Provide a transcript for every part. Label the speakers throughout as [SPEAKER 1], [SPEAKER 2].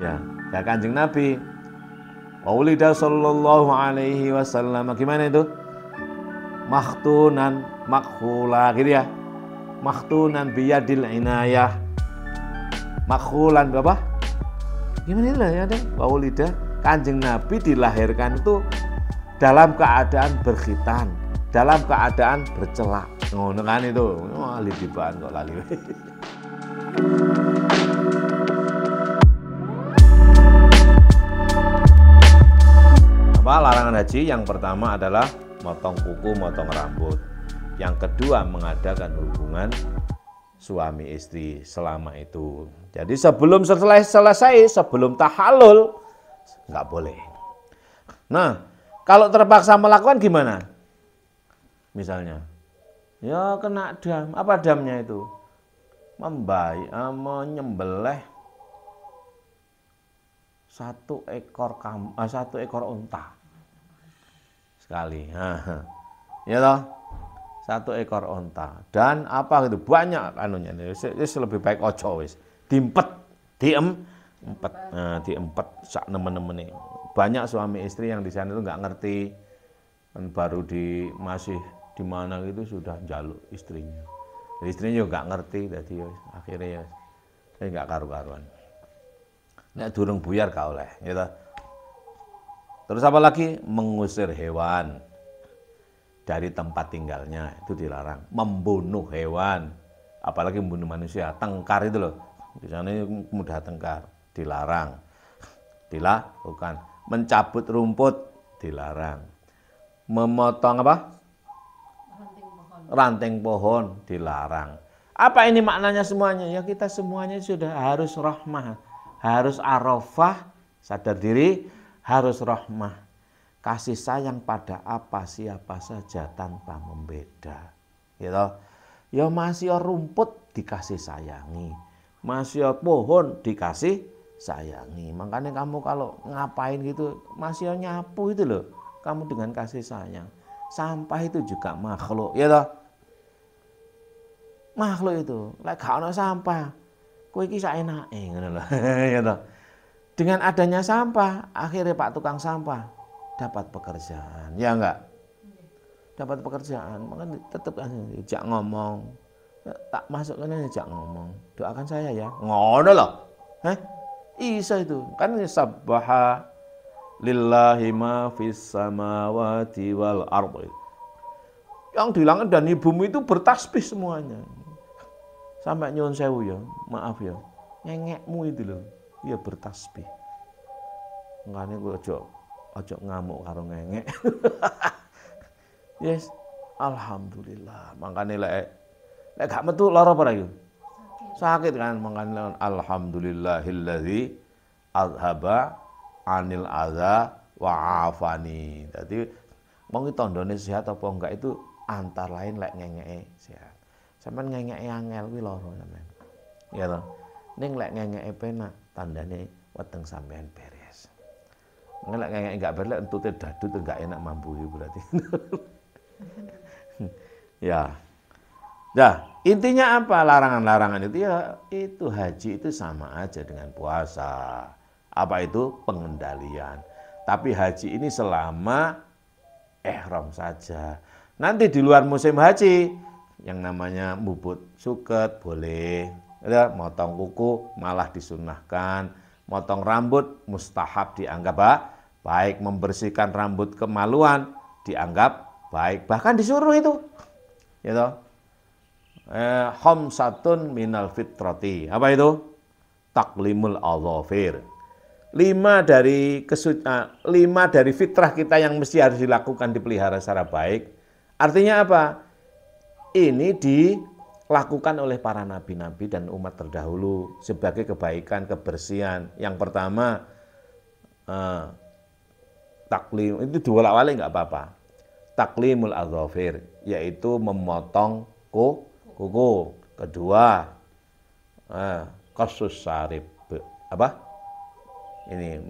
[SPEAKER 1] Ya Kanjeng Nabi Maulida sallallahu alaihi wasallam gimana itu? Makhtunan makhula gitu ya. Makhtunan biyadil inayah. Makhulan apa? Gimana itu ya ada? Maulida Kanjeng Nabi dilahirkan itu dalam keadaan berkhitan, dalam keadaan bercelak. Ngono kan itu. Wah, lidiban kok lali. Apa larangan haji? Yang pertama adalah motong kuku, motong rambut. Yang kedua mengadakan hubungan suami istri selama itu. Jadi sebelum selesai, sebelum tahallul nggak boleh. Nah, kalau terpaksa melakukan gimana? Misalnya, ya kena dam. Apa damnya itu? Menyembelih satu ekor unta sekali, ya toh, satu ekor unta dan apa gitu banyak anunya. Wis lebih baik ojo wis diempet, diempet sak nemen-nemene. Banyak suami istri yang di sana itu nggak ngerti, kan baru masih di mana gitu sudah jaluk istrinya. Jadi istrinya juga nggak ngerti, jadi akhirnya nggak karu-karuan. Nek durung buyar gak oleh, gitu. Terus apa lagi? Mengusir hewan dari tempat tinggalnya, itu dilarang. Membunuh hewan, apalagi membunuh manusia, tengkar itu loh. Di sana mudah tengkar, dilarang. Dilakukan. Mencabut rumput, dilarang. Memotong apa? Ranting pohon, dilarang. Apa ini maknanya semuanya? Ya kita semuanya sudah harus rahmah. Harus arafah, sadar diri, harus rahmah. Kasih sayang pada apa siapa saja tanpa membeda. Gitu. Ya masih rumput dikasih sayangi. Masih pohon dikasih sayangi. Makanya kamu kalau ngapain gitu, masih nyapu itu loh. Kamu dengan kasih sayang. Sampah itu juga makhluk, ya toh? Makhluk itu, lek gak ono sampah. Kowe iki saenake ngono lho. Ya toh. Dengan adanya sampah, akhirnya Pak tukang sampah dapat pekerjaan. Ya enggak? Dapat pekerjaan, makanya tetap ajak ngomong. Tak masuk kan ajak ngomong. Doakan saya ya. Ngono loh. Isa itu. Kan sabbaha lillahi ma fis samawati wal ardh. Yang di langit dan di bumi itu bertasbih semuanya. Sampai nyuwun sewu ya, maaf ya, ngengekmu itu loh, ya bertasbih. Makanya gue ojo ngamuk karo ngengek. Yes, alhamdulillah. Makanya lek gak metu lara apa yo? Sakit kan, makanya alhamdulillahilladzi azhaba anil adza wa afani. Jadi wong tandane sehat apa enggak itu antara lain lek ngengeke sehat. Sampeyan ngengeke angel kuwi lara sampeyan. Ya toh. Ning lek ngengeke penak tandane weteng sampeyan beres. Nek lek ngengeke enggak beres lek entute dadut enggak enak mambu berarti. Ya. Nah, intinya apa larangan-larangan itu? Ya itu haji itu sama aja dengan puasa. Apa itu? Pengendalian. Tapi haji ini selama ihram saja. Nanti di luar musim haji yang namanya bubut suket boleh, ya, motong kuku malah disunahkan, motong rambut mustahab dianggap baik, membersihkan rambut kemaluan dianggap baik, bahkan disuruh itu, gitu. Khamsatun minal fitrati, apa itu? Taklimul adzafir. 5 dari fitrah kita yang mesti harus dilakukan, dipelihara secara baik. Artinya apa? Ini dilakukan oleh para nabi-nabi dan umat terdahulu sebagai kebaikan, kebersihan. Yang pertama, taklim, itu diwolak-walik nggak apa-apa. Taklimul adzafir, yaitu memotong kuku. Kedua, qasus sarib. Apa? Ini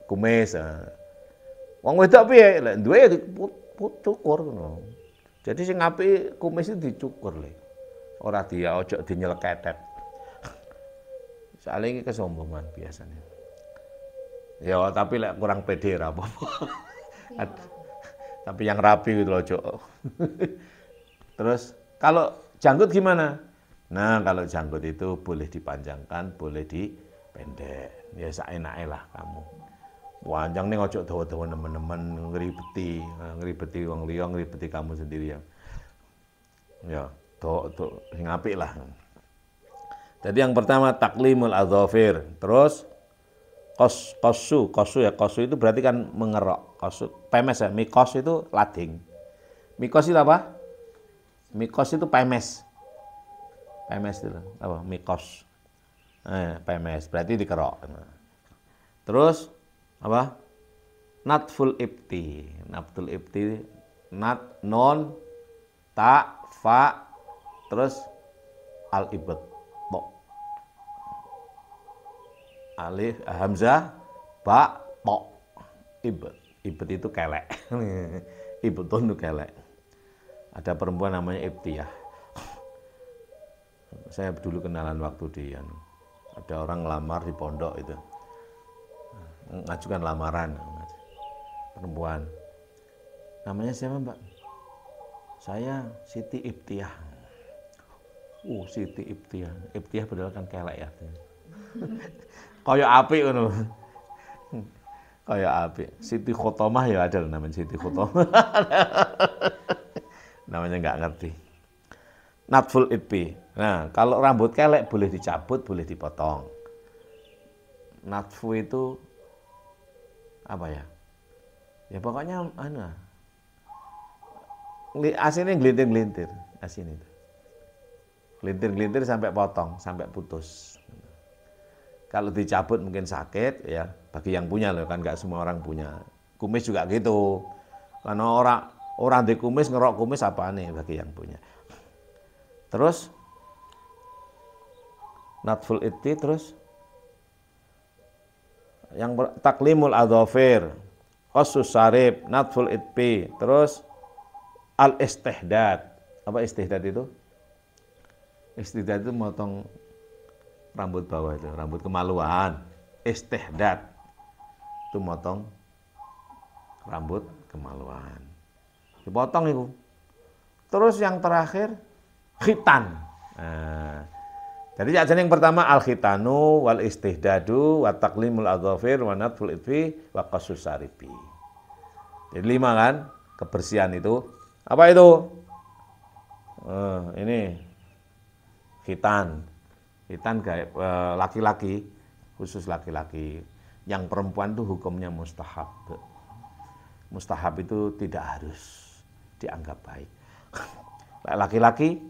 [SPEAKER 1] kumis. Wong wedok piye? Lek duwe ya dicukur ngono. Jadi sing apik kumis itu dicukur le. Ora dia ojo dinyeleketet. Soalnya ini kesombongan biasanya. Ya tapi lek kurang pede ra apa-apa. Tapi yang rapi gitu loh, Cok. Terus kalau janggut gimana? Nah, kalau janggut itu boleh dipanjangkan, boleh dipendek. Ya saenake lah kamu. Panjang nih ojo dawa-dawa teman-teman ngeribeti wong liya, ngeribeti kamu sendiri ya. Ya, tuh sing apik lah. Jadi yang pertama taklimul adzafir, terus kosu itu berarti kan mengerok. Kosu pemes ya, mikos itu lading. Mikos itu apa? Mikos itu pemes. Pemes itu apa? Mikos. Pemes berarti dikerok. Terus apa? Natful ibti. Natful ibti, nat, non, ta, fa, terus al ibet, bo. Alif, hamzah, ba, po. Ibet. Ibet itu kelek. Ibetun itu kelek. Ada perempuan namanya Ibtiyah. Saya dulu kenalan waktu di ada orang ngelamar di pondok itu. Ngajukan lamaran perempuan. Namanya siapa, Mbak? Saya Siti Ibtiyah. Siti Ibtiyah. Ibtiyah padahal kan kelek ya. Kayak apik ngono. Kayak apik. Siti Khotomah ya ada namanya Siti Khotomah. Namanya nggak ngerti. Natful ibti. Nah, kalau rambut kelek boleh dicabut, boleh dipotong. Natfu itu apa ya? Ya pokoknya asinnya gelintir-gelintir, asin itu. Gelintir-gelintir sampai potong, sampai putus. Kalau dicabut mungkin sakit ya, bagi yang punya loh, kan nggak semua orang punya. Kumis juga gitu. Karena orang di kumis ngerok kumis apa nih bagi yang punya. Terus natful ibti, terus yang taklimul adzafir, qasus sarib, natful ibti, terus al istihdad. Apa istihdad itu? Istihdad itu motong rambut bawah itu, rambut kemaluan. Istihdad itu motong rambut kemaluan. Dipotong itu. Terus yang terakhir khitan. Nah, jadi yang pertama al-khitanu wal istihdadu wa taklimul adzafir wa natful idfi wa qasus saribi. Jadi 5 kan kebersihan itu. Apa itu? Ini khitan. Khitan kayak laki-laki, khusus laki-laki. Yang perempuan itu hukumnya mustahab. Mustahab itu tidak harus dianggap baik. Laki-laki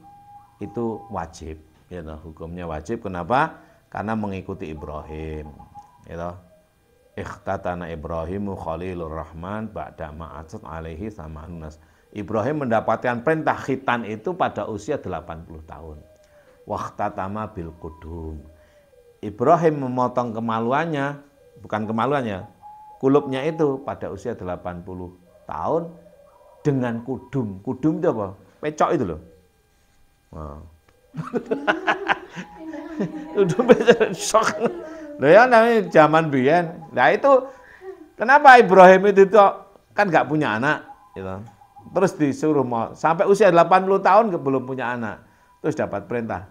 [SPEAKER 1] itu wajib. Ya, hukumnya wajib. Kenapa? Karena mengikuti Ibrahim. Ya, ikhtatana Ibrahimu Khalilur Rahman ba'da ma'atsat alaihi samanun nas. Ibrahim mendapatkan perintah khitan itu pada usia 80 tahun. Waqtatama bil qudum. Ibrahim memotong kemaluannya, bukan kemaluannya, kulupnya itu pada usia 80 tahun dengan kudum. Kudum itu apa? Pecok itu loh. Wow. Udah besok. Loh ya namanya zaman biyen. Nah itu kenapa Ibrahim itu kan nggak punya anak, gitu. Terus disuruh mau sampai usia 80 tahun belum punya anak. Terus dapat perintah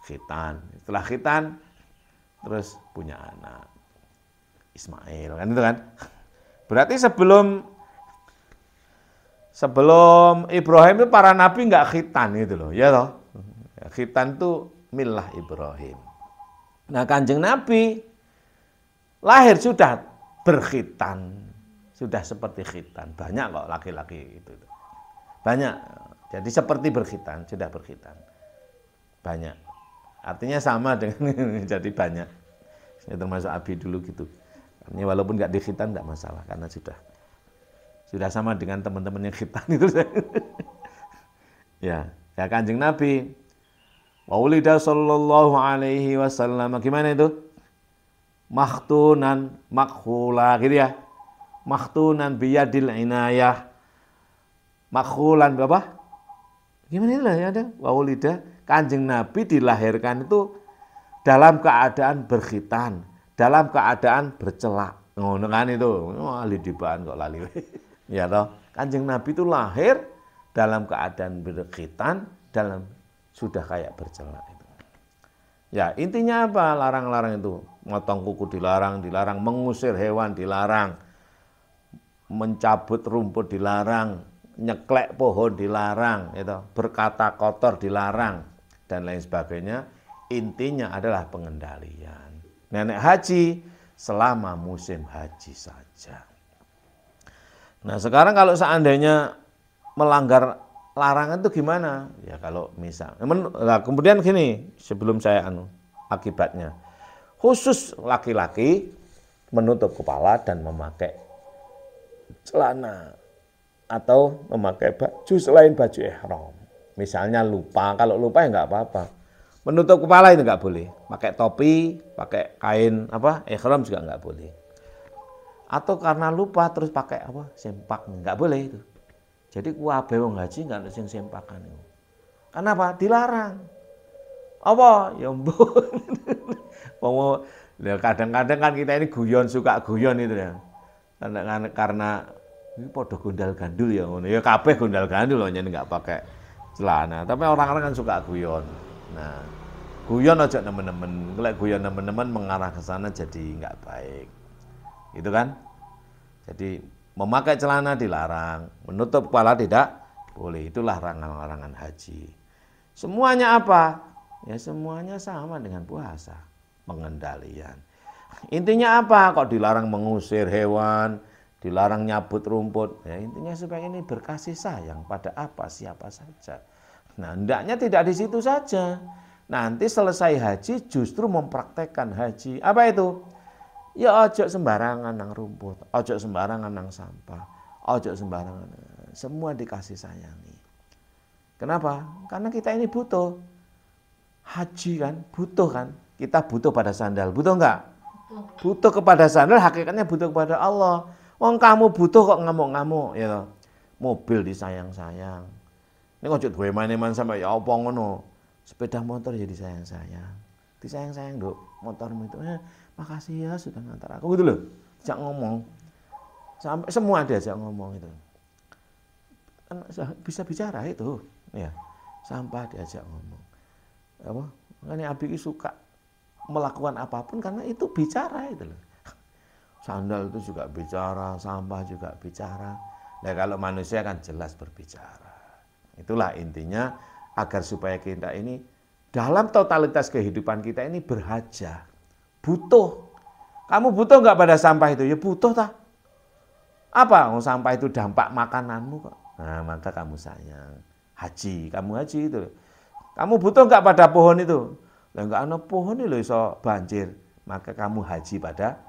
[SPEAKER 1] khitan. Setelah khitan terus punya anak. Ismail kan itu kan. Berarti sebelum Ibrahim itu para nabi nggak khitan gitu loh, ya toh. Khitan itu milah Ibrahim. Nah Kanjeng Nabi lahir sudah berkhitan, sudah seperti khitan. Banyak kok laki-laki itu. Banyak. Jadi seperti berkhitan, sudah berkhitan. Banyak. Artinya sama dengan jadi banyak. Ini termasuk Abi dulu gitu. Ini walaupun nggak dikhitan nggak masalah karena sudah sama dengan teman-teman yang khitan itu. Ya Kanjeng Nabi Maulida sallallahu alaihi wasallam. Gimana itu? Makhtunan makhula gitu ya. Makhtunan biyadil inayah. Makhulan apa? Gimana itu lah ya ada? Maulida Kanjeng Nabi dilahirkan itu dalam keadaan berkhitan, dalam keadaan bercelak. Ngono kan itu. Ahli dibaan kok lali. Ya toh, Kanjeng Nabi itu lahir dalam keadaan berkhitan, dalam sudah kayak bercelak itu. Ya, intinya apa? Larang-larang itu. Motong kuku dilarang, dilarang mengusir hewan dilarang, mencabut rumput dilarang, nyeklek pohon dilarang, itu, berkata kotor dilarang, dan lain sebagainya. Intinya adalah pengendalian. Nenek haji selama musim haji saja. Nah sekarang kalau seandainya melanggar larangan itu gimana? Ya kalau misal, nah, kemudian gini sebelum saya akibatnya, khusus laki-laki menutup kepala dan memakai celana atau memakai baju selain baju ihram. Misalnya lupa, kalau lupa ya nggak apa-apa. Menutup kepala itu nggak boleh. Pakai topi, pakai kain ihram juga nggak boleh. Atau karena lupa terus pakai sempak, nggak boleh itu. Jadi kuwabe wong haji nggak ada sing sempakan itu. Kenapa? Dilarang. Apa? Ya ampun. Kadang-kadang kan kita ini suka guyon itu ya. Karena ini podo gondal gandul ya ngono. Ya kabeh gondal gandul loh nyen nggak pakai celana. Tapi orang-orang kan suka guyon. Nah, guyon aja nemen-nemen. Kalau guyon nemen-nemen mengarah ke sana jadi nggak baik. Gitu kan? Jadi memakai celana dilarang, menutup kepala tidak boleh. Itulah larangan-larangan haji. Semuanya apa? Ya semuanya sama dengan puasa, pengendalian. Intinya apa? Kok dilarang mengusir hewan, dilarang nyabut rumput. Ya intinya supaya ini berkasih sayang pada siapa saja. Nah, hendaknya tidak di situ saja. Nanti selesai haji justru mempraktekkan haji. Apa itu? Ya ojo sembarangan nang rumput, ojo sembarangan nang sampah, ojo sembarangan. Semua dikasih sayangi. Kenapa? Karena kita ini butuh. Haji kan, butuh kan. Kita butuh pada sandal, butuh enggak? Butuh kepada sandal, hakikatnya butuh kepada Allah. Wong kamu butuh kok ngamuk-ngamuk, ya. Mobil disayang-sayang. Ini ojo duwe maneman sampai ya apa ngono. Sepeda motor jadi sayang-sayang. Disayang-sayang, Dok. Motormu itu makasih ya sudah ngantar aku gitu loh. Ajak ngomong. Sampai semua diajak ngomong itu. Kan bisa bicara itu, ya. Sampah diajak ngomong. Apa? Makanya Abi suka melakukan apapun karena itu bicara itu loh. Sandal itu juga bicara, sampah juga bicara. Nah kalau manusia kan jelas berbicara. Itulah intinya agar supaya kita ini dalam totalitas kehidupan kita ini berhajah. Butuh. Kamu butuh nggak pada sampah itu? Ya butuh tak? Apa? Sampah itu dampak makananmu kok. Nah maka kamu sayang. Haji, kamu haji itu. Kamu butuh nggak pada pohon itu? Lah nggak ada pohon itu iso banjir. Maka kamu haji pada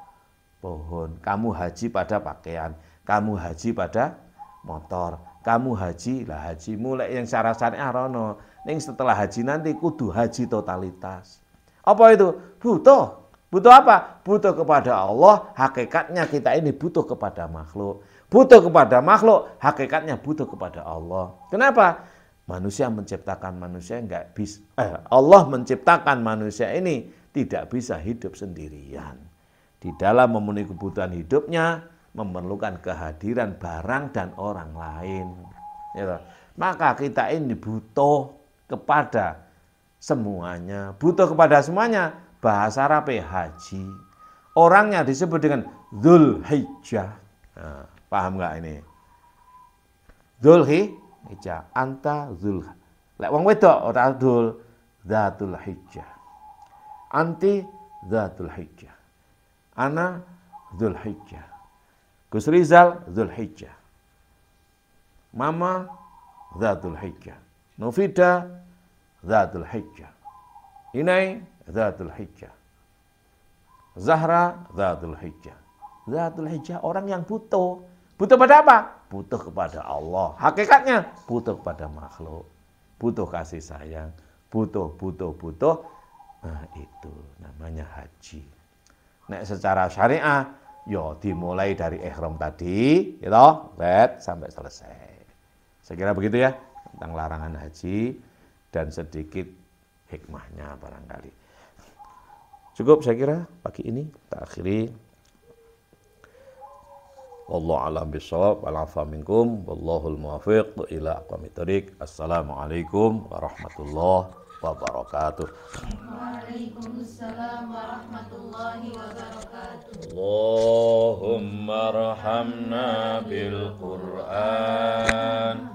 [SPEAKER 1] pohon. Kamu haji pada pakaian. Kamu haji pada motor. Kamu haji, lah haji mulai yang syarat-syaratnya rono. Ning setelah haji nanti kudu haji totalitas. Apa itu? Butuh. Butuh apa? Butuh kepada Allah, hakikatnya kita ini butuh kepada makhluk. Butuh kepada makhluk, hakikatnya butuh kepada Allah. Kenapa? Manusia menciptakan manusia enggak bisa. Allah menciptakan manusia ini tidak bisa hidup sendirian. Di dalam memenuhi kebutuhan hidupnya, memerlukan kehadiran barang dan orang lain. Ya, maka kita ini butuh kepada semuanya. Butuh kepada semuanya. Bahasa Arab haji. Orangnya disebut dengan Dzulhijjah. Nah, paham nggak ini? Dzulhijjah, anta dzul. Lek wong wedok ora dzul, Dzatul Hijjah. Anti Dzatul Hijjah. Ana Dzulhijjah. Gus Rizal Dzulhijjah. Mama Dzatul Hijjah. Nufida Dzatul Hijjah. Inai Dzatul Hijjah. Zahra Dzatul Hijjah. Dzatul Hijjah orang yang butuh. Butuh pada apa? Butuh kepada Allah. Hakikatnya butuh kepada makhluk. Butuh kasih sayang. Butuh. Nah itu namanya haji. Nek secara syariah, yo dimulai dari ihram tadi, gitu, sampai selesai. Saya kira begitu ya tentang larangan haji dan sedikit hikmahnya barangkali. Cukup saya kira pagi ini kita akhiri. Wallahu a'lam bishawab, wal-'afwa minkum, wallahul muwaffiq ila aqwamit thoriq. Assalamualaikum warahmatullahi wabarakatuh.
[SPEAKER 2] Waalaikumsalam warahmatullahi wabarakatuh.
[SPEAKER 1] Allahumma arhamna bil Qur'an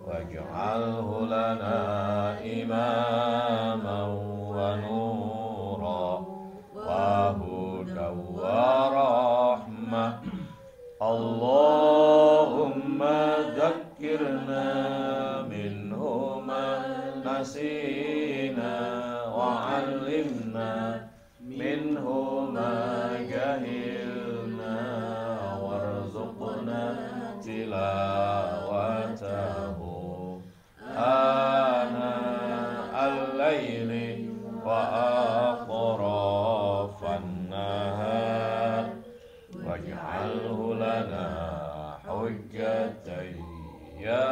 [SPEAKER 1] waj'alhu lana imaman wa nura wa hudan wa rahmah. Allahumma dzakkirna minhu ma nasina wa 'allimna minhu ma jahilna warzuqna tilawatahu ana al-laili wa atrafan nahar waj'alhu lana hujjatan ya